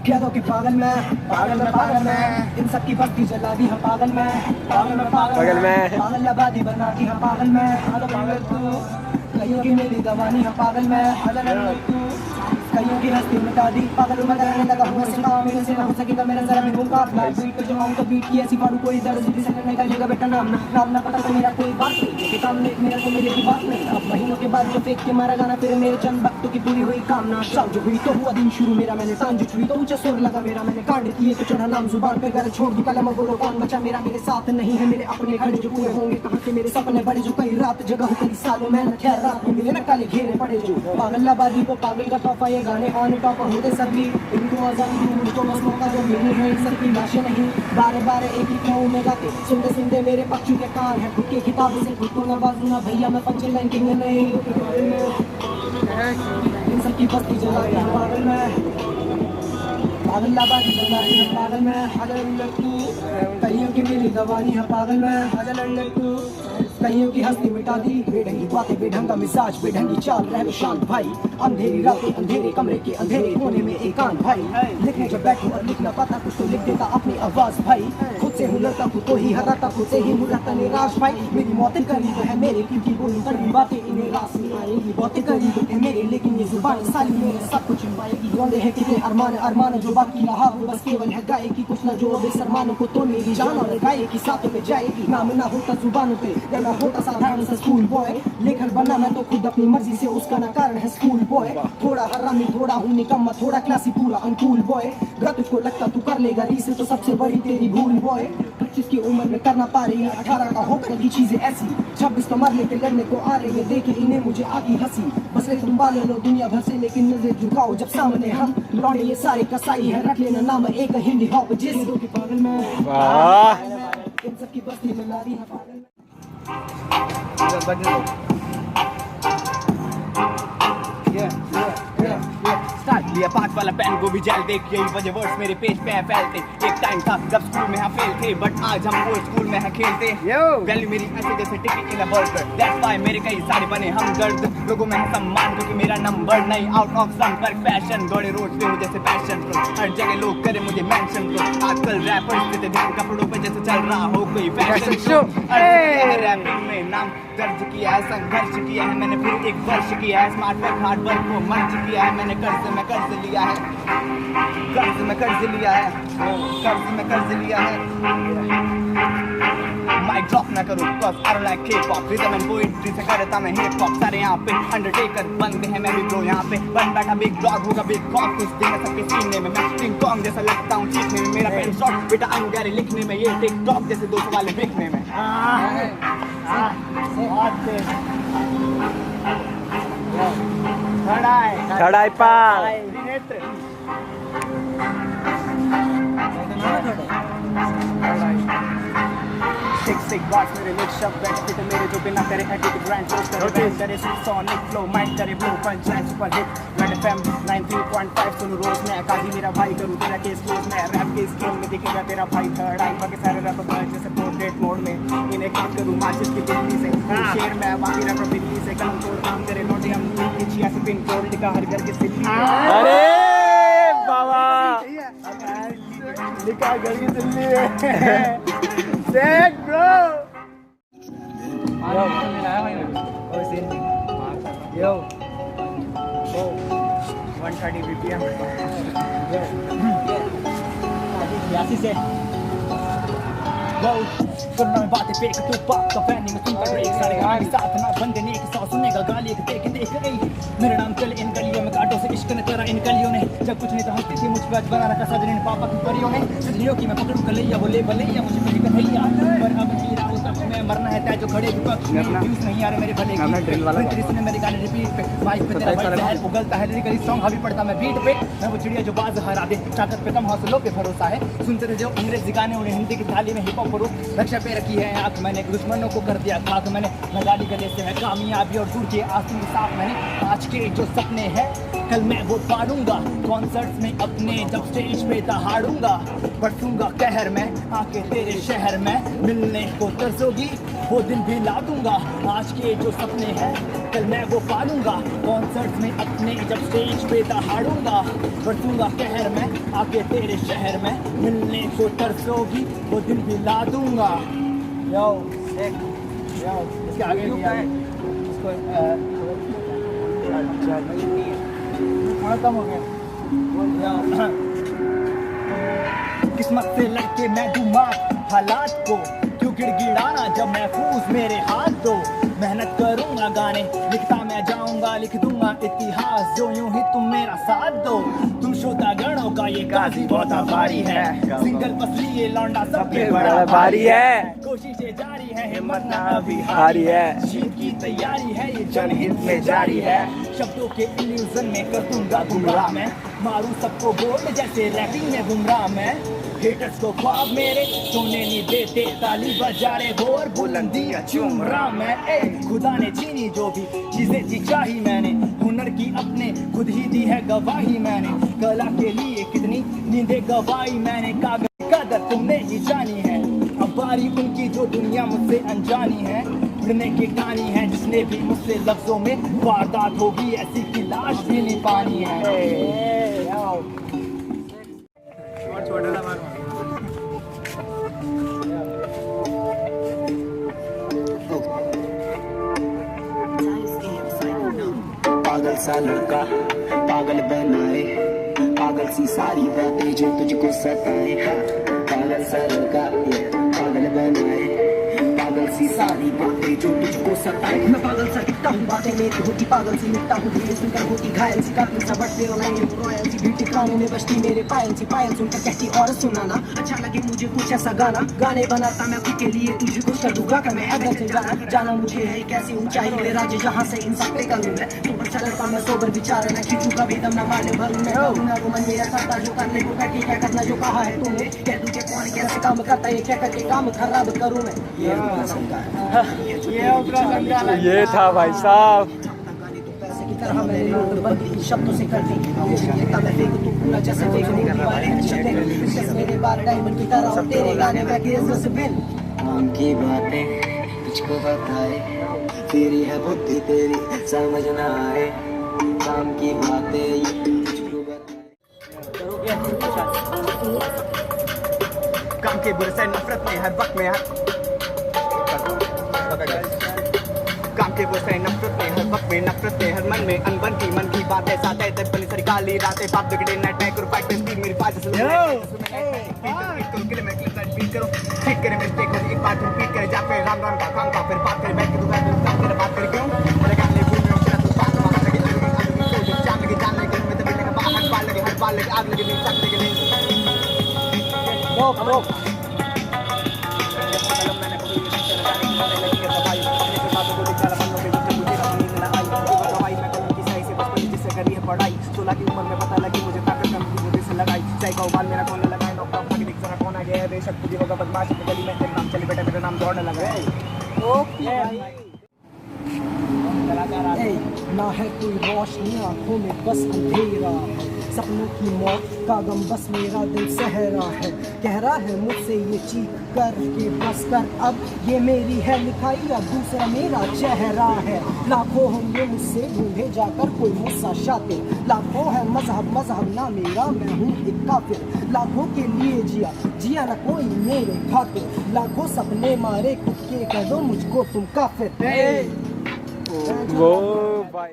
कह दो कि पागल मैं इन सब की बस्ती जला दी है पागल मैं पागल आबादी बना दी है पागल मैं कईयों की मेरी दवानी है पागल मैं कईयों की हस्ती मिटा दी पागल मैं करने लगा हूँ ऐसे काम मेरे से ना हो सकेगा मेरा जरा भी मुकाबला बीट पे जमाऊं तो बीट की ऐसी फाड़ू कोई दर्द जिसे करने का जगह बेटा नाम ना पता तो मेरा कोई बात नहीं कि काम नहीं मेरा तो मेरी की बात नहीं अब महीनों के बाद जो फेंक के मारा गाना फिर मेरे चंद वक्तों की पूरी हुई कामना शाम जो हुई तो हुआ दिन शुरू मेरा मैंने सांझ छुई तो ऊंचा सुर लगा मेरा मैंने कांड किए तो चढ़ा नाम जुबान पे घर छोड़ दी कलम बोलो कौन बचा मेरा मेरे साथ नहीं है मेरे अपने घर जो पूरे होंगे कहाँ से मेरे सपने बड़े जो कई रात जगह कई सालों में खैर रात में मिले ना काले घेरे पड़े जो पागल आबादी को पागल का तोहफा ये गाने ऑन टॉप होते सभी इनको आजादी मुझको बस मौका जो मिली है इन सबकी लाशें नहीं बारे एक ही खाऊं में गाते सुनते मेरे पक्षी के कान है खुद के किताब से खुद को नवाजू ना भैया मैं पंच लाइन किंग नहीं इन सबकी बस्ती जला दी पागल में पागल आबादी बना दी है पागल में हजल लट्टू कईयों की मेरी दवानी है पागल में हजल लट्टू कईयों की हस्ती मिटा दी बेढंगी बातें बेढंगा मिजाज बेढंगी चाल रह शांत भाई अंधेरी रातें अंधेरे कमरे के अंधेरे कोने में एकांत भाई लिखने जब बैठूं और लिखना पाता कुछ तो लिख देता अपनी आवाज भाई खुद से हूँ लड़ता खुद तो ही हराता खुद से ही मुड़ाता निराश भाई मेरी मौतें करीब है मेरे क्योंकि बोलूं कड़वी बातें इन्हें रास में आएगी बातें करीब है मेरे लेकिन ये जुबान साली मेरे सब कुछ पाएगी रोंदे हैं कितने अरमान जो बाकी रहा वो बस केवल है गायकी कुछ ना जो बेसरमानों को तो मेरी जान और गायकी साथों पे जाएगी नाम ना होता जुबानों पे या होता साधारण सा स्कूल बॉय लेखक बनना मैं तो खुद अपनी मर्जी से उसका ना कारण है स्कूल बॉय थोड़ा हरामी थोड़ा हूँ निकम्मा थोड़ा क्लासी पूरा अनकूल बॉय अगर तुझको लगता तू कर लेगा रीस तो सबसे बड़ी तेरी भूल बॉय 25 की उम्र में करना पा रही है 18 का होकर की चीजें ऐसी 26 तो मरने के लड़ने को आ रही है देखे इन्हें मुझे आती हंसी बस रे तुम बाले लो दुनिया भर से लेकिन नजर झुकाओ जब सामने हम लौटे ये सारे कसाई है रख लेना नाम एक हिंदी हॉप जिस दो के पागल में इन सब की बस्ती में नारी है पागल लिया 5 वाला पेन को भी जेल देख यही वजह वर्ड्स मेरे पेज पे फैलते एक टाइम था जब स्कूल में हम फेल थे बट आज हम वो स्कूल में खेलते वैल्यू मेरी ऐसे जैसे ticket in a burger that's why मेरे कई सारे बने हम गर्द लोगों में है सम्मान क्योंकि मेरा नंबर नहीं आउट ऑफ सम पर फैशन दौड़े रोड पे हो जैसे पैशन प्रो हर जगह लोग करे मुझे मेंशन प्रो आजकल रैपर्स देते ध्यान कपड़ों पे जैसे चल रहा हो कोई फैशन शो रैपिंग में नाम दर्ज किया है संघर्ष किया है मैंने फिर एक वर्ष किया है स्मार्ट वर्क हार्ड वर्क को मंच किया है मैंने कर्ज में कर्ज लिया है माइक ड्रॉप ना करो cause I don't like K-pop rhythm and poetry से करता मैं hip hop सारे यहाँ पे अंडरटेकर बनते हैं मैं भी ब्रो यहाँ पे बन बैठा बिग डॉग होगा बिग कॉप कुछ दिन सबके सीने में मैं किंग कॉन्ग जैसा लगता हूँ सीखने में मेरा पेन शॉट बेटा अंगारे लिखने में ये टिकटॉक जैसे 200 वाले बिकने में खड़ाई पाल सिक बात मेरे लिख शब्द बेनिफिट मेरे जो बिना करे एडिट ब्रांड पोस्ट करे बैंड करे सोनिक फ्लो माइंड करे blow punch line super hit red FM 93.5 सुनो रोज मैं काजी मेरा भाई करूं तेरा केस क्लोज मैं रैप के स्किल में दिखेगा तेरा भाई थर्ड आई बाकी सारे रैपर बन जैसे पोर्ट्रेट मोड में इन्हें काम करूं माचिस की दिल्ली से शेर मैं बाकी रैपर दिल्ली से कलम तोड़ काम करे नोटे हम 86 पिन कोड लिखा हर घर के सिल्ली अरे बाबा लिखा घर की दिल्ली है सेट ब्रो यो 130 BPM से सुनना में बातें फेंक तू बाप का फैन नहीं मैं सुनता ब्रेक सारे गाने साथ ना बंदे ने एक साथ सुनेगा गाली एक देख मेरा नाम चले इन गलियों में कांटों से इश्क ने तेरा इन गलियों ने जब कुछ नहीं तो हंसती थी मुझ पे आज बना रखा सजने पापा की परियों ने सजनियों की मैं पकड़ूं कलैया वो ले भलैया मुझे मेरी कन्हैया पर अब मेरा उस में मरना है तय जो खड़े विपक्ष में व्यूज नहीं आ रहे मेरे भले की तेरी सुने मेरी गाने रिपीट पे माइक पे तेरा भाई है उगलता है लिरिकली सॉन्ग अभी पड़ता मैं बीट पे मैं वो चिड़िया जो बाज हरा दे ताकत पे कम हौसलों पे भरोसा है सुनते रहे जो अंग्रेजी गाने उन्हें हिंदी की थाली में हिप हॉप करो रक्षा पे रखी है आंख मैंने दुश्मनों को कर दिया खाक मैंने नगाड़ी गले से है कामयाबी और दूर के आंसू साफ मैंने आज के जो सपने हैं कल मैं वो पारूंगा कॉन्सर्ट्स में अपने जब स्टेज पे दहाड़ूंगा बरसूंगा कहर में आके तेरे शहर में मिलने को तरसोगी वो दिन भी ला दूंगा। आज के जो सपने हैं कल मैं वो पालूंगा। कॉन्सर्ट में अपने जब स्टेज पे दहाड़ूंगा। बरसूंगा कहर में आके तेरे शहर में, मिलने को तरसोगी वो दिन भी ला दूंगा। यो इसके आगे भी है इसको थोड़ा कम हो गया। किस्मत से लड़के मैं दूं मात हालात को, क्यों गिड़गिड़ाना जब महफूज मेरे हाथ दो। मेहनत करूंगा गाने लिखता मैं जाऊंगा, लिख दूंगा इतिहास जो यूं ही तुम मेरा साथ दो। तुम श्रोता गणों का ये गाजी बहुत भारी है, सिंगल पसली ये लौंडा सबके बड़ा भारी है। कोशिशें जारी है हिम्मत ना अभी हारी है, शीत की तैयारी है ये जनहित में जारी है। शब्दों के इल्यूजन में कर दूंगा गुमराह मैं, मारूं सबको बोल जैसे रैपिंग में गुमराह मैं। हेटर्स को ख्वाब मेरे सोने नहीं देते, ताली बजा रहे वो और बुलंदियां चूम रहा मैं। खुदा ने छीनी जो भी चीजें जी चाही मैंने, हुनर की अपने खुद ही दी है गवाही मैंने। कला के लिए कितनी नींदें गवाई मैंने, कागज कदर तुमने ही जानी है। अब बारी उनकी जो दुनिया मुझसे अनजानी है, उड़ने की कहानी है जिसने भी मुझसे लफ्जों में वारदात होगी ऐसी की लाश भी नहीं पानी है। पागल सा लड़का पागल बनाए, पागल सी सारी बातें जो तुझको सताए। पागल सा लड़का पागल बनाए, पागल सी सारी बातें जो तुझको सताए। मैं पागल सा दिखता हूँ बातें मेरी होती, पागल सी मिटता हूँ धीरे सुनकर होती घायल सी। काफी सा बढ़ते हो नहीं रॉयल सी ब्यूटी खाने में बचती मेरे पायल सी। पायल सुनकर कहती और सुनाना अच्छा लगे मुझे कुछ ऐसा गाना। गाने बनाता मैं खुद के लिए तुझे खुश कर दूंगा कर मैं अगर से जाना। जाना मुझे है कैसी ऊंचाई मेरे राज्य जहाँ से इंसान पे करूँ मैं। सुपर चलता मैं सोबर विचार न खींचू कभी दम न मारने भरूँ मैं। ना वो मन मेरा करता जो करने को करके क्या करना जो कहा है तुमने। कह तुझे कौन कैसे काम करता है क्या करके काम खराब करूँ मैं। ये था भाई साहब। पैसे की तरह मैंने नोटबंदी शब्दों से कर दी। मैं फेंक तू पूरा जैसे फेंकने वाले मेरे बार डायमंड की तरह तेरे गाने में गेज बिल। काम की बातें तुझको बताए, तेरी है बुद्धि तेरी समझ ना आए। काम की बातें तुझको बताए। काम के बुरे से नफरत में हर वक्त में काम के बुरे से नफरत में हर वक्त में नफरत में हर मन में अनबन की मन की बातें साथ है तब बनी सारी काली रातें बाप बिगड़े नेट में करो फाइट में मेरी पास से करो किले में क्लिप बीट करो ठीक करे मिस्टेक हो एक बार रिपीट करे जा पे राम राम का काम का फिर बात करे बैठ के तू तेरा बात कर क्यों मेरे गाने भूल में तेरा तू बात मार लगे जान लगे में तो मिलने का हर बार लगे आग लगे मेरी साथ लगे रोक पढ़ाई 16 की उम्र में पता लगी मुझे ताकत कम की वजह से लगाई चाहे का उबाल मेरा कौन लगाए नौकरी का दिख जरा कौन आ गया बेशक तुझे होगा बदमाश की गली में तेरा नाम चले बेटा मेरा नाम दौड़ने लगा ओके ना है कोई रोशनी आंखों में बस अंधेरा है। सपनों की मौत का गम बस मेरा दिल सहरा है। कह रहा है मुझसे ये चीख कर के बस कर अब ये मेरी है लिखाई या दूसरा मेरा चेहरा है। लाखों होंगे मुझसे ढूंढे जाकर कोई मुझसा शातिर। लाखों है मजहब ना मेरा मैं हूँ एक काफिर। लाखों के लिए जिया ना कोई मेरे खातिर। लाखों सपने मारे खुद के कह दो मुझको तुम काफिर। वो भाई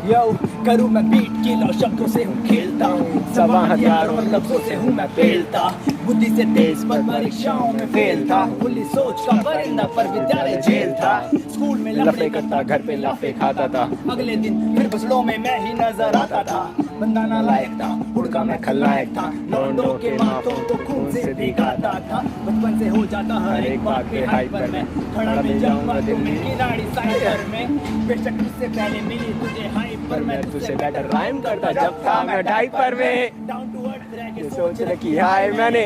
यो करूँ मैं बीट किलो शब्दों से हूँ खेलता, सवा हथियारों और लफ्जों से हूँ मैं पेलता। बुद्धि से तेज पर परीक्षाओं में फेल था, खुली सोच का परिंदा पर विद्यालय जेल था। स्कूल में लफड़े करता घर पे लाफे खाता था, अगले दिन फिर फसलों में मैं ही नजर आता था। बंदा नालायक था उड़का मैं खलनायक था, लौंडों के माथों तो खून से भीगाता था। बचपन से हो जाता हर एक बात पे हाइपर में, खड़ा मिल जाऊंगा तुम्हें किनारी साइबर में। बेशक तुझसे पहले मिली तुझे हाइपर में, तुझसे बेटर राइम करता जब था मैं डाइपर में। डाउन टू अर्थ रह के सोच रखी हाय मैंने,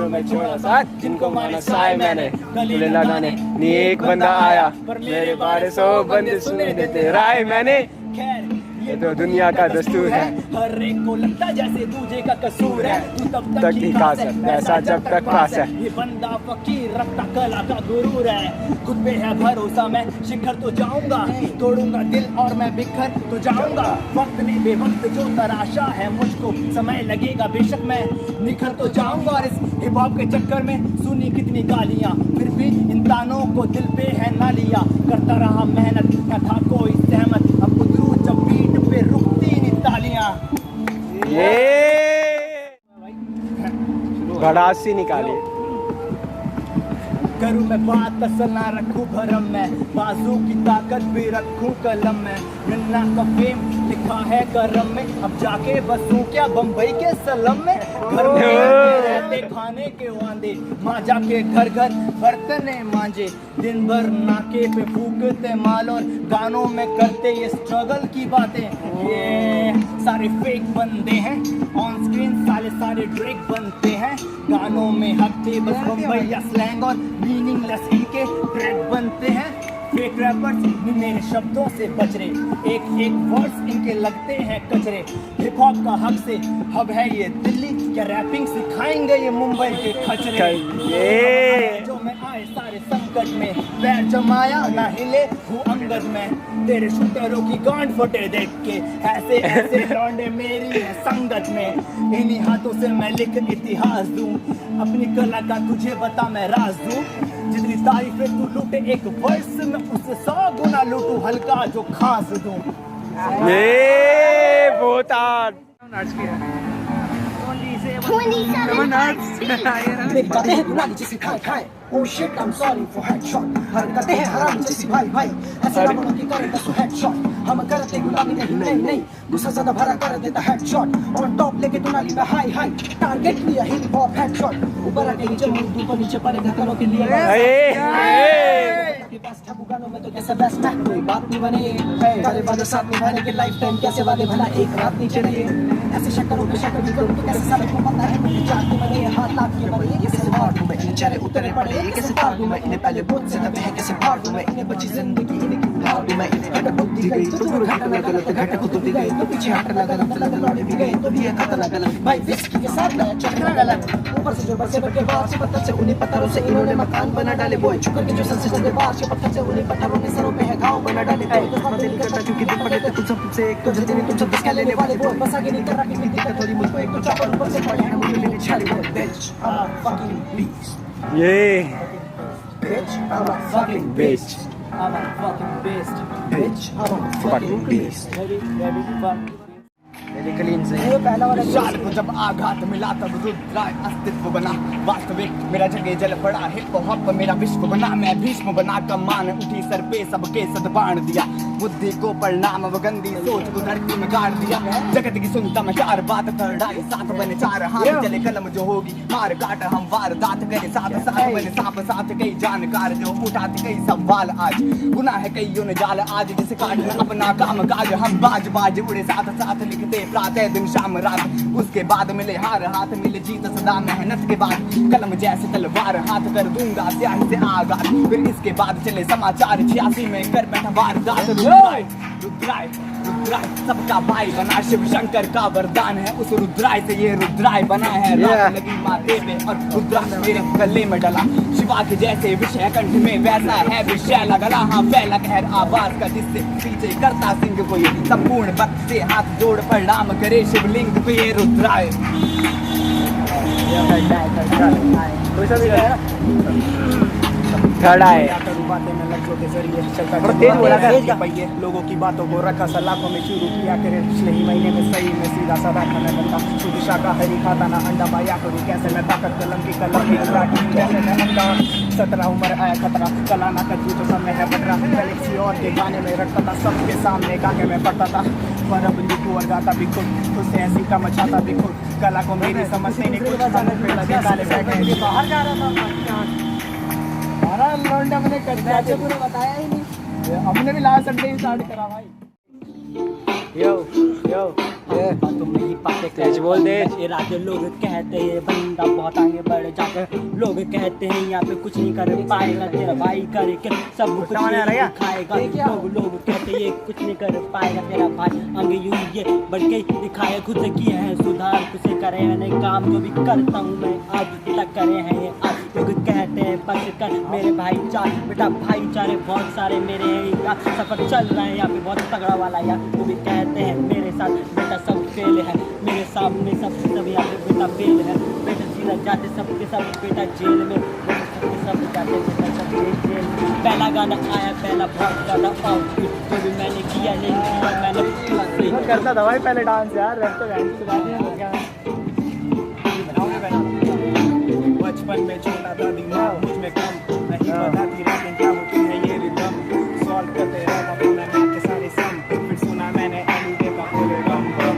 मैं छोड़ा साथ जिनको माना साय मैंने। गले लगाने एक बंदा आया, मेरे बारे 100 बंदे सुने देते राय मैंने। खैर ये तो दुनिया का दस्तूर है। हर एक को लगता जैसे दूजे का कसूर है, तू तब तक ही खास है, पैसा जब तक पास है। ये बंदा फकीर रखता कला का गुरूर है, खुद पे है भरोसा, मैं शिखर तो जाऊंगा, तोड़ूंगा दिल और मैं बिखर तो जाऊंगा। वक्त ने बेवक्त जो तराशा है मुझको, समय लगेगा बेशक मैं निखर तो जाऊंगा। और इस हिप हॉप के चक्कर में सुनी कितनी गालियां, फिर भी इन तानों को दिल पे है ना लिया। करता रहा मेहनत, न था कोई सहमत, अब उतरू जब बीट पे रुकती नहीं तालियां। ये भड़ासी निकाली। करूँ मैं बात असल ना रखूं भरम में, बाजू की ताकत भी रखूं कलम में। नन्ना का फेम लिखा है करम में, अब जाके बसूं क्या बम्बई के सलम में। घर में रहते खाने के वांदे, माँ जाके घर घर बर्तने मांजे। दिन भर नाके पे फूकते माल और गानों में करते ये स्ट्रगल की बातें। ये सारे फेक बंदे हैं, ऑन स्क्रीन सारे ड्रेक बनते हैं, गानों में हकते बस बम्बई या स्लैंग और मीनिंगलेस इनके ट्रैक बनते हैं। फेक रैपर्स मेरे शब्दों से बच रहे, एक एक वर्ड्स इनके लगते हैं कचरे। हिप हॉप का हब से हब है ये दिल्ली, क्या रैपिंग सिखाएंगे ये मुंबई के खचरे। ये जो मैं आए सारे संकट में, पैर जमाया ना हिले हूँ अंगद में। तेरे शूटरों की गांड फटे देख के, ऐसे ऐसे लौंडे मेरी है संगत में। इन्हीं हाथों से मैं लिख इतिहास दूं, अपनी कला का तुझे बता मैं राज दूं। जितनी तारीफें तू लूटे एक वर्ष में, उससे 100 गुना लूटूं हल्का जो खास दूं। ये बहुत देख जाते हैं दुलाली जैसे खाए खाए, oh shit I am sorry for headshot. हरकतें हैं हराम जैसी भाई भाई, ऐसे रावणों की करे दसो हेडशॉट। हम करते गुलामी नहीं, गुस्सा ज्यादा भरा कर देता हेडशॉट। ऑन टॉप लेके दुलाली में हाई हाई, टारगेट लिया हिप हॉप हेडशॉट। ऊपर आके नीचे मुंह ऊपर नीचे पड़ेगा करो के लिए के पास ठाकू गानों में तो कैसे बेस्ट है, कोई बात नहीं बने। करे वादे साथ निभाने के लाइफ टाइम कैसे वादे भला एक रात नहीं चले। ऐसे शक्करों पे शक्कर भी करूं तो कैसे सारे को पता है मुझे चाहते बने हाथ लाख के बने। ये कैसे भाग दूं मैं, इन्हें चेहरे उतरे पड़े ये कैसे तार दूं मैं। इन्हें पहले बोझ से दबे हैं कैसे भाग दूं मैं। इन्हें बची जिंदगी इन्हें क्यों भाग दूं मैं। इन्हें घटक दी गई तो दूर घटना गलत, घटक खुद भी गए तो पीछे हटना गलत, लग लौटे भी गए तो भी है खतरा गलत। भाई विस्की के साथ मैं चढ़ना गलत, ऊपर से जो बरसे बट के बाहर से पत्थर से उन्हीं पत्थरों से इन्होंने मकान बना डाले। बॉय चुकर के जो सन से चले बाहर से पत्थर से उन्हीं पत्थरों ने सरों पे है घाव बना डाले। नहीं करता क्योंकि दिन पड़े थे तुम सबसे एक तो जल्दी नहीं तुम सब इसका लेने वाले। बॉय बस आगे नहीं कर रहा कि दिक्कत थोड़ी मुझको, एक तो चौपर ऊपर से पड़े हैं मुझे मेरी छाली। Boy bitch I'm a fucking beast, ये bitch I'm a fucking best I'm a fucking beast, bitch I'm a fucking beast। baby fuck। ये पहला वाला शाल को जब आघात मिला तब रुद्राय अस्तित्व बना, वास्तविक मेरा जगह जल पड़ा। हिप हॉप मेरा विश्व बना, मैं भीष्म बना कमान उठी सर पे सबके सदबाण दिया। बुद्धि को परिणाम व गंदी सोच को धरती में गाड़ दिया। जगत की सुनता मैं चार बात थर्डाई, साथ बने चार हाथ चले कलम जो होगी मार काट हम वार दात करे। साथ साथ बने सांप साथ कई जानकार जो उठाते कई सवाल। आज गुनाह है कईयों ने जाल आज जिसे काटना अपना काम काज। हम बाज बाज उड़े साथ साथ लिखते प्रातः दिन शाम रात, उसके बाद मिले हार हाथ मिले जीत सदा मेहनत के बाद। कलम जैसे तलवार हाथ कर दूंगा स्याही से आगाज, फिर इसके बाद चले समाचार 86 में कर बैठा वारदात। रुद्राय रुद्राय रुद्राय सबका भाई बना, शिव शंकर का वरदान है उस रुद्राय से ये रुद्राय बना है। रात लगी माथे पे और रुद्राक्ष मेरे गले में डला, शिवा के जैसे विषय कंठ में वैसा है विषय लगला। हाँ फैला कहर आवाज का जिससे पीछे करता सिंह को ये संपूर्ण भक्त से हाथ जोड़ प्रणाम करे शिवलिंग पे ये रुद्राय। खड़ा है बातें में लफ्जों के जरिए चलता पहिए लोगों की बातों को रखा सलाखों में शुरू किया करे। पिछले ही महीने में सही में सीधा साधा खाना बनता, शुद्ध शाकाहारी खाता ना अंडा पाया करूँ कैसे मैं ताकत कलम की लाठी जैसे मैं अंडा। 17 उम्र आया खतरा कला ना कभी तो सब में है बटरा। पहले किसी और के गाने में रखता था सबके सामने गा के मैं पढ़ता था, पर अब लिखूं और गाता भी खुद, खुद से ऐसी का मचाता भी खुद। कला को मेरी समझते नहीं कुछ बाहर जा रहा था लौंडा मैंने बताया ही नहीं, हमने भी लास्ट संडे स्टार्ट करा भाई। यो बातों में ही बातें तेज बोल दे। इरादे लोग कहते हैं बंदा बहुत आगे बढ़ जाते हैं, लोग कहते हैं यहाँ पे कुछ नहीं कर पाएगा तेरा भाई करके सब कुछ दिखाएगा, लोग कहते हैं ये कुछ नहीं कर पाएगा तेरा भाई आगे यूं ये बढ़ के दिखाए, खुद से किए हैं सुधार कुछ करे हैं नहीं, काम जो भी करता हूँ मैं आज तक करे हैं ये आज लोग कहते हैं बस कर मेरे भाईचारे, बेटा भाईचारे बहुत सारे मेरे हैं, यहाँ सफर चल रहा है यहाँ पे बहुत तगड़ा वाला यार, वो भी कहते हैं मेरे साथ बेटा सब फेल है, मेरे सामने सब यहाँ पे बेटा फेल है, बेटा सीधा जाते सबके सब बेटा जेल में, सब जाते बेटा सब जेल में। पहला गाना आया पहला बहुत ज़्यादा आउटफिट जो भी मैंने किया नहीं किया मैंने करता था भाई पहले डांस यार, रैप तो बचपन में छोटा था दिमाग मुझ में कम नहीं पता थी लेकिन क्या होती है ये रिदम, सॉल्व करते रहा अपना मैथ के सारे सम, फिर सुना मैंने एलईडी का फुल बम बम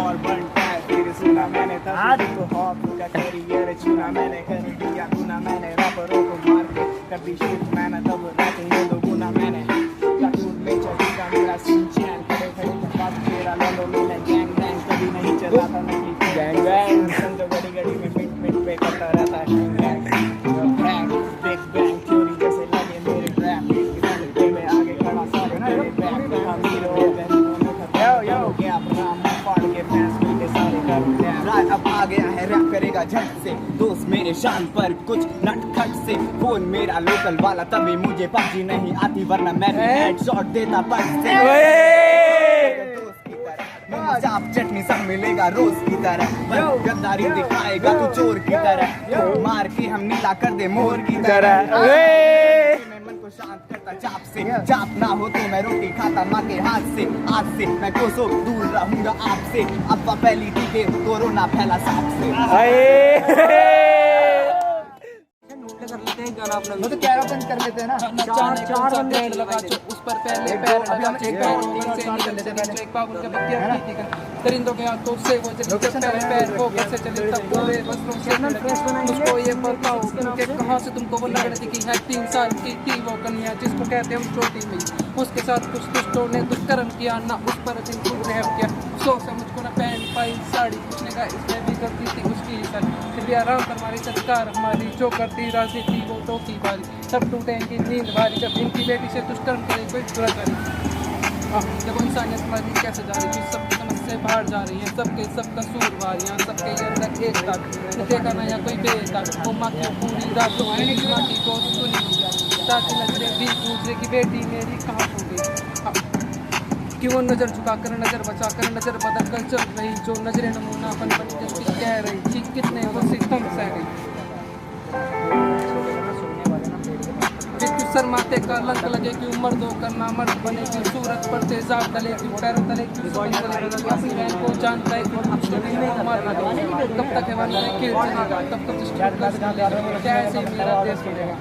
और बनता है, फिर सुना मैंने तब तो हॉप का कैरियर चुना मैंने, कर दिया गुना मैंने रैपरों को मार के कर दी शिफ्ट मैंने, तब रैपिंग में 2 गुना मैंने, कार्टून में चलेगा मेरा सिंचैन, खड़े खड़े बात तेरा लोलो मैंने गैंग गैंग कभी नहीं चला था नहीं गैंग गैंग संग गड़ी गड़ी में मिनट पे करता रहता है बिग बैंग थ्योरी जैसे लगे मेरे रैप में आगे खड़ा सारे तेरे बैक हम हीरो यो गया नाम फाड़ के फैंस के सारे कर रात अब आ गया है रैप करेगा झट से, दोस्त मेरे शान पर कुछ नटखट से, फोन मेरा लोकल वाला तभी मुझे पबजी नहीं आती वरना मैं हेडशॉट देता पट से, चाप चटनी सब मिलेगा रोज की तरह, गद्दारी दिखाएगा तू चोर की तरह, मार के हम नीला कर दे मोर की तरह, मैं मन को शांत करता चाप से, चाप ना हो तो मैं रोटी खाता माँ के हाथ से, आज से मैं कोसों दूर रहूंगा आपसे, अफवाह फैली थी कि कोरोना फैला सांप से। वो तो कैराबन कर लेते हैं ना, चार बंदे लगा उस पर पहले पैर अभी हम एक से निकल लेते एक पागल के बत्तियां ठीक है परिंदों के हाथों से वो चले पहले पैर वो कैसे चले तब बोले वस्त्रों से उसको ये बताओ कि कहाँ से तुमको वो लग रही थी कि है 3 साल की थी वो कन्या जिसको कहते हैं छोटी में, उसके साथ कुछ दुष्टों ने दुष्कर्म किया ना उस पर रेप किया, सोच मुझको ना पहन पाई साड़ी, पूछने का इसमें भी गलती थी उसकी ही सारी, फिर भी आराम कर हमारी सरकार हमारी जो करती राजनीति वो तो की बारी, सब टूटे इनकी नींद भारी जब इनकी बेटी से दुष्कर्म करे कोई बुरा करे, जब इंसानियत हमारी कैसे जा रही है सबकी समझ से बाहर जा रही है, सबके सब कसूरवार यहाँ सबके अंदर एक तक देखा ना या कोई बेतक वो माँ की पूरी रात माटी को सुनी ताकि नजरे भी दूसरे की बेटी मेरी कहाँ खो गई, क्यों नजर झुका कर नजर बचा कर नजर बदल कर चल रही, जो नजरें नमूना बन बन जिसकी कह रही थी कितने वो सितम सह गई, शर्माते का लंक लगे कि उम्र दो करना मर्द बने की सूरत पर तेजाब डले की पैरों तले की अपनी बहन को जानता है कब तक है वन खेल चलेगा तब तक कैसे मेरा देश बनेगा।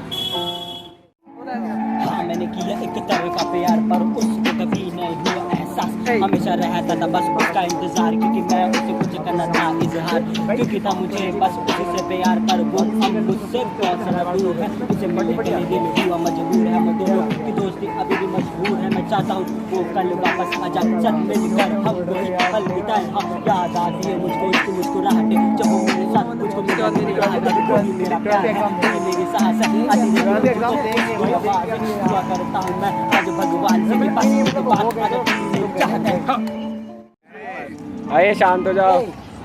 हाँ मैंने किया एक तरह का प्यार पर उसको कभी नहीं हुआ एहसास, हमेशा रहता था बस उसका इंतजार क्योंकि मैं उसे कुछ करना था इजहार, क्योंकि था मुझे बस उसी से प्यार पर वो अब मुझसे बहुत सारा दूर है, उसे मिलने के लिए दिल हुआ मजबूर है, हम दोनों की दोस्ती अभी भी मजबूर है, मैं चाहता हूँ वो कल वापस आ जाए, चल मिलकर हम वही पल बिताए, हम याद आती है मुझको उसकी मुस्कुराहटे जब वो मेरे साथ मुझको मेरा प्यार है मेरी सांस है दुआ करता हूँ मैं आज भगवान से भी बस बात चाहते हैं। आइए शांत हो जाओ।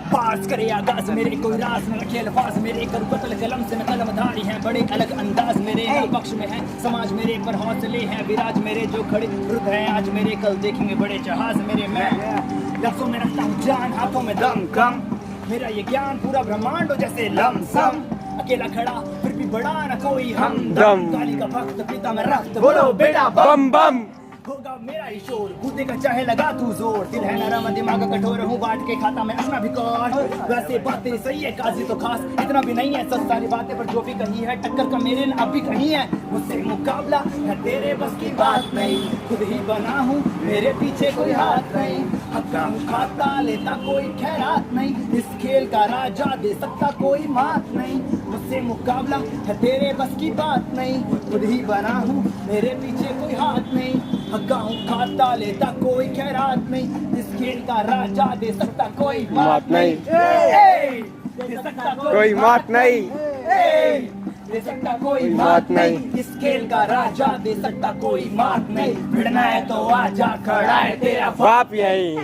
पास करे आगाज मेरे कोई राज में रखे अल्फाज मेरे कर कतल कलम से मैं कलमधारी हैं, बड़े अलग अंदाज मेरे पक्ष में है, समाज मेरे पर हौसले हैं विराज मेरे जो खड़े रुक हैं आज मेरे, कल देखेंगे बड़े जहाज मेरे, मैं लफ्जों में रखता हूँ जान हाथों में दम कम, मेरा ये ज्ञान पूरा ब्रह्मांड जैसे लमसम, अकेला खड़ा फिर भी बड़ा न कोई हमदम, काली का भक्त पिता में रक्त बोलो बेटा बम बम, होगा मेरा ही शोर कूदे का चाहे लगा तू जोर, दिल है नरम दिमाग कठोर हूँ बांट के खाता मैं अपना भी कौन, वैसे बातें सही है काजी तो खास इतना भी नहीं है, सब सारी बातें पर जो भी कही है टक्कर का मेरे अब भी कहीं है, मुझसे मुकाबला है तेरे बस की बात नहीं, खुद ही बना हूँ मेरे पीछे कोई हाथ नहीं, हक्का खाता लेता कोई खैरात नहीं, इस खेल का राजा दे सकता कोई मात नहीं, मुझसे मुकाबला है तेरे बस की बात नहीं, खुद ही बना हूँ मेरे पीछे कोई हाथ नहीं, हक्का हूँ खाता लेता कोई खैरात नहीं, इस खेल का राजा दे सकता कोई मात नहीं, दे सकता कोई मात नहीं, दे सकता कोई मात नहीं, इस खेल का राजा दे सकता कोई मात नहीं, भिड़ना है तो आजा खड़ा है तेरा बाप यही।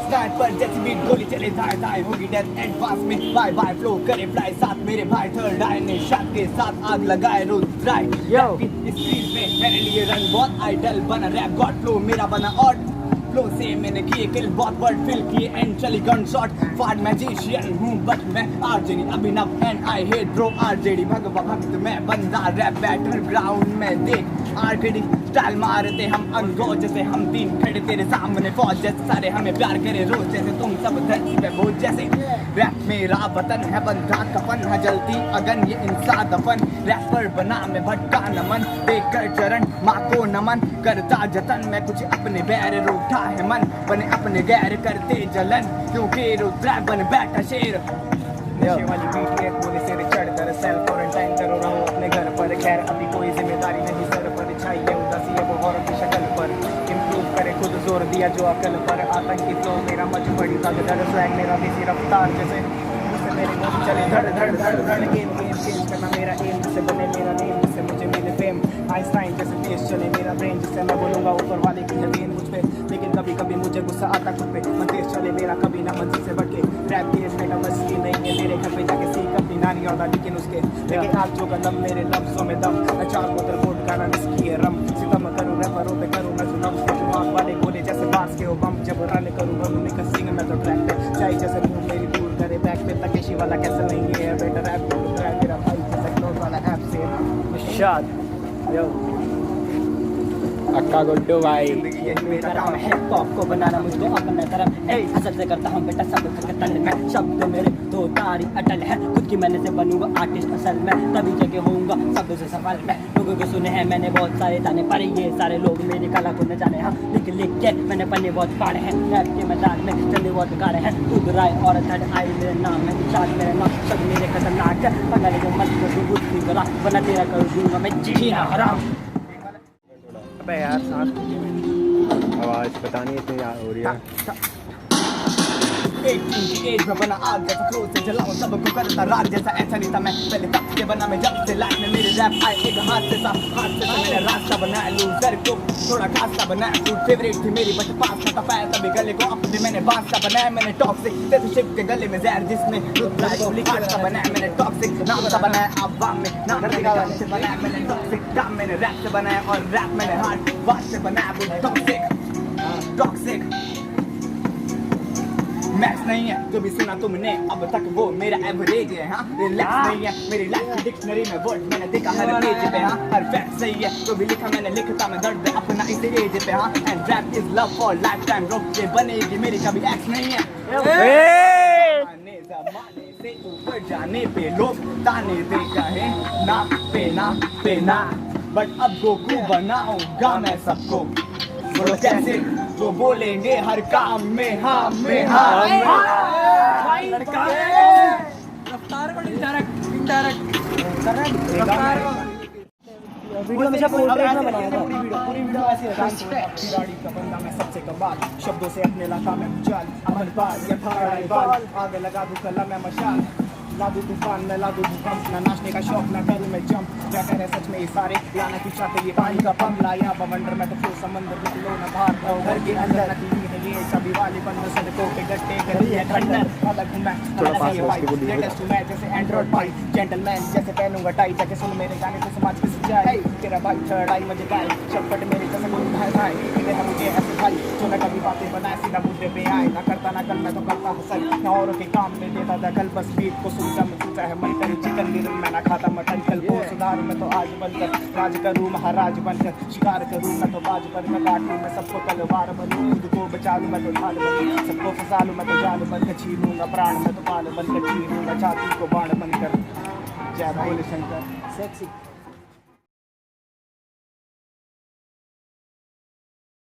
स्टार्ट पर जैसे भी गोली चले धाए धाए होगी डेथ एडवांस में, बाय बाय फ्लो करे फ्लाई साथ मेरे भाई थर्ड आई ने शॉट के साथ आग लगाए रोज ड्राई स्क्रीन पे मेरे लिए रन बहुत आइडल बना रैप गॉड फ्लो मेरा बना ऑड फ्लो से मैंने किए किल बहुत वर्ड फिल किए एंड चली गन शॉट फाड मैजिशियन हूँ बट मैं RJD Abhinav and I hate bro RJD भगवा भक्त मैं बंदा रैप बैटल ग्राउंड में देख आरकेडी स्टाइल मारते हम अंगो जैसे हम तीन खड़े तेरे सामने फौज जैसे सारे हमें प्यार करे रोज जैसे तुम सब धनी पे बोझ जैसे रैप मेरा वतन है बंधा कफन है जलती अगन ये इंसान दफन रैपर बना मैं भटका नमन देकर चरण माँ को नमन करता जतन मैं कुछ अपने बैर रूठा है मन बने अपने गैर करते जलन क्योंकि रुद्र बन बैठा शेर नशे वाली बीट है पूरे सिर चढ़ कर सेल्फ क्वारंटाइन करो रहो अपने घर पर, खैर अभी कोई जिम्मेदारी नहीं सर पर, छाई है उदासी है वो औरत की शक्ल पर, इम्प्रूव करे खुद जोर दिया जो अकल पर, आतंकी तो मेरा मच बड़ी तगड़ स्वैग मेरा देसी रफ्तार जैसे मुझसे मेरे मुंह चले धड़ धड़ धड़ धड़ गेम गेम चेंज करना मेरा एम जिससे बने मेरा नेम जिससे मुझे मिले फेम आइंस्टाइन जैसे तेज चले मेरा ब्रेन जिससे मैं बोलूँगा ऊपर वाले की है देन मुझ पे, लेकिन कभी कभी मुझे गुस्सा आता खुद पे, मन तेज चले मेरा कभी ना मंजिल से बढ़ के, रैप गेम में बस ये नहीं है तेरे घर पे जाके सीख अपनी नानी और दादी के नुस्खे, लेकिन आज जो कदम मेरे लफ्जों में दम चार बोतल वोट का रिस्की है रम सितम करूँ रैपरों पे करूँ मैं जुलम के जुबान वाले बोले जैसे बास के हो बम जब रन करूँ बम निकल सिंग मैं तो ट्रैक पे चाहे जैसे मुँह मेरी दूर करे बैक पे तकेशी वाला कैसे नहीं है बेटर रैप मेरा भाई जैसा क्लोज वाला ऐप से शाद अक्का गुड्डू भाई जिंदगी यही मेरा काम है हिप-हॉप को बनाना मुझको अपने तरफ हसल से करता हूँ बेटा सब कतल में शब्द मेरे दो तारी अटल है खुद की मैंने से बनूंगा आर्टिस्ट असल में तभी जगह होऊंगा शब्दों से सफल में लोगों के सुने हैं मैंने बहुत सारे ताने पर ये सारे लोग मेरी कला को न जाने हाँ लिख लिख के मैंने पन्ने बहुत पाड़े हैं रैप के मैदान में चंदे बहुत गाड़े हैं खुद राय और थर्ड आई मेरे नाम है विशाल मेरा नाम सब मेरे खतरनाक है पहले जो मत को बुद्ध नहीं करा वरना तेरा कर दूंगा मैं जीना हराम। अबे यार साथ आवाज पता नहीं इतनी हो रही है। 18 की एज में बना आग जैसा फ्लो से जलाऊं सबको करता राग जैसा ऐसा नहीं था मैं पहले तब से बना मैं जब से लाइफ में मेरे रैप आए एक हाथ से मेरा रास्ता बनाया लूजर को थोड़ा खासा बनाया फूड फेवरेट थी मेरी बट पास में पाया तभी गले को अपने मैंने बांस बनाया मैंने टॉक्सिक जैसे शिप के गले में जहर जिसने का बनाया मैंने टॉक्सिक नाम सा बनाया अवाम में नाम से बनाया मैंने टॉक्सिक काम मैंने रैप से बनाया और रैप मैंने हार्ट बात से बनाया वो टॉक्सिक मैक्स नहीं है जो भी सुना तुमने अब तक वो मेरा एवरेज है हाँ रिलैक्स नहीं है मेरी लाइफ की डिक्शनरी में वर्ड मैंने देखा हर पेज पे हाँ हर फैक्ट सही है जो भी लिखा मैंने लिखता मैं दर्द अपना इस एज पे हाँ and rap is love for life time रोक ये बनेगी मेरी कभी एक्स नहीं है आने ज़माने से ऊपर जाने पे लोग ताने दे कहे ना पे ना बट अब गोकू बनाऊंगा मैं सबको बोलो कैसे वो बोलेंगे हर काम में हाँ में हाँ लड़का रफ्तार को इंडायरेक्ट रफ्तार को वीडियो हमेशा पोर्ट्रेट में बनाया था पूरी वीडियो ऐसी है खिलाड़ी का बंदा मैं सबसे कमाल शब्दों से अपने इलाका में उछाल अमन बाल ये भाड़ा बाल आगे लगा दूं कला मैं मशाल लादू तूफान मैं लादू भूकंप ना नाचने का शौक ना करूँ मैं जंप क्या कह रहे सच में ये सारे लाना की चाहते ये पानी का पंप लाया बवंडर में तो फिर समंदर निकलो ना बाहर घर के अंदर नकली है ये सभी वाले बंदर सड़कों पे गट्टे गली है खंडर अलग हूँ मैं लेटेस्ट हूँ मैं जैसे एंड्रॉइड भाई जेंटलमैन जैसे पहनूंगा टाई जाके सुन मेरे गाने तो समाज की सच्चाई तेरा भाई थर्ड आई मुझे गाय चटपट मेरे कसम भाई भाई मेरे हम मुझे ऐसे भाई जो मैं कभी बातें बनाए सीधा मुद्दे पे आए ना करता ना कल मैं तो करता हूँ सही ना औरों के काम में देता था कल बस बीट को सुनता मैं सोचा है मन करे चिकन डिनर मैं ना खाता मटन कल को सुधार मैं तो आज बनकर राज करूँ महाराज बनकर शिकार करूँ मैं तो बाज बनकर काटूँ मैं सबको तलवार बनूँ खुद को बचा लूँ मैं तो ढाल बनूँ सबको फंसा लूँ मैं तो जाल बनकर छीनूंगा प्राण मैं तो बाल बनकर छीनूंगा छाती को बाण बनकर जय भोले शंकर सेक्सी